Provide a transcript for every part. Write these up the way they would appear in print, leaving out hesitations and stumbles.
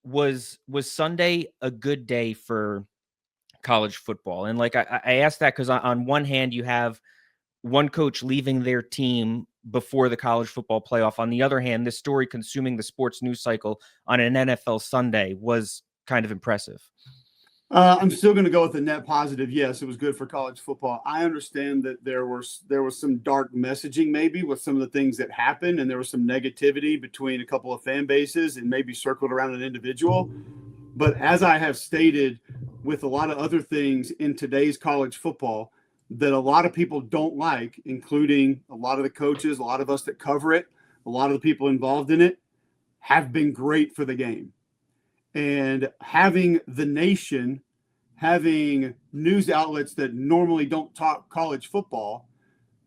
was Sunday a good day for college football? And like I asked that because on one hand you have one coach leaving their team before the college football playoff. On the other hand, this story consuming the sports news cycle on an NFL Sunday was kind of impressive. I'm still going to go with the net positive. Yes, it was good for college football. I understand that there was some dark messaging maybe with some of the things that happened, and there was some negativity between a couple of fan bases and maybe circled around an individual. But as I have stated with a lot of other things in today's college football that a lot of people don't like, including a lot of the coaches, a lot of us that cover it, a lot of the people involved in it, have been great for the game. And having the nation, having news outlets that normally don't talk college football,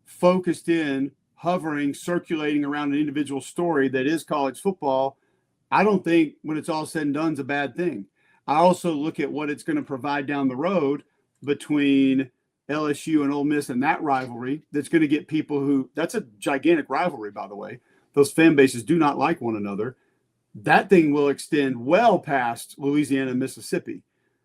focused in, hovering, circulating around an individual story that is college football, I don't think when it's all said and done is a bad thing. I also look at what it's going to provide down the road between LSU and Ole Miss and that rivalry that's going to get people who – that's a gigantic rivalry, by the way. Those fan bases do not like one another. That thing will extend well past Louisiana and Mississippi.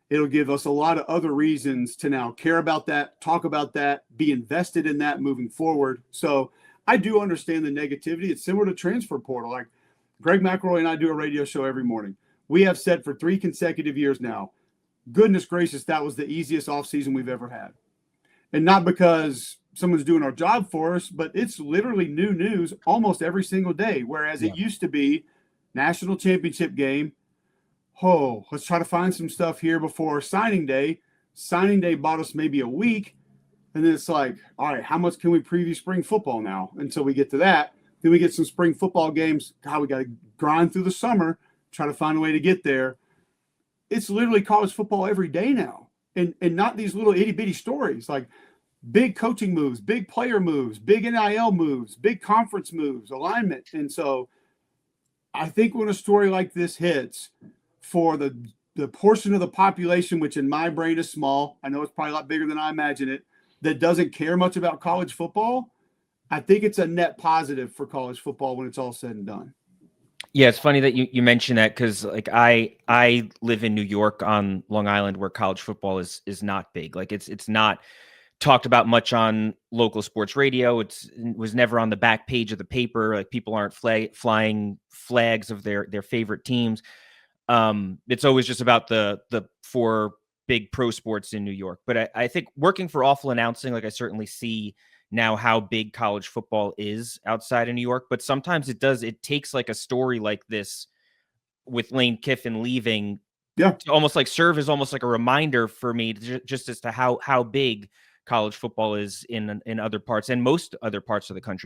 It'll give us a lot of other reasons to now care about that, talk about that, be invested in that moving forward. So I do understand the negativity. It's similar to transfer portal. Like Greg McElroy and I do a radio show every morning. We have said for 3 consecutive years now, goodness gracious, that was the easiest offseason we've ever had. And not because someone's doing our job for us, but it's literally new news almost every single day. Whereas it used to be national championship game. Oh, let's try to find some stuff here before signing day. Signing day bought us maybe a week. And then it's like, all right, how much can we preview spring football now until we get to that? Then we get some spring football games. God, we got to grind through the summer, try to find a way to get there. It's literally college football every day now. And not these little itty bitty stories like big coaching moves, big player moves, big NIL moves, big conference moves, alignment. And so I think when a story like this hits for the portion of the population, which in my brain is small, I know it's probably a lot bigger than I imagine it, that doesn't care much about college football, I think it's a net positive for college football when it's all said and done. Yeah, it's funny that you mentioned that because like I live in New York on Long Island where college football is not big. Like it's not talked about much on local sports radio. It was never on the back page of the paper. Like people aren't flying flags of their favorite teams. It's always just about the 4 big pro sports in New York. But I think working for Awful Announcing, like I certainly see now how big college football is outside of New York. But sometimes it takes like a story like this with Lane Kiffin leaving to almost like serve as almost like a reminder for me just as to how big college football is in other parts and most other parts of the country.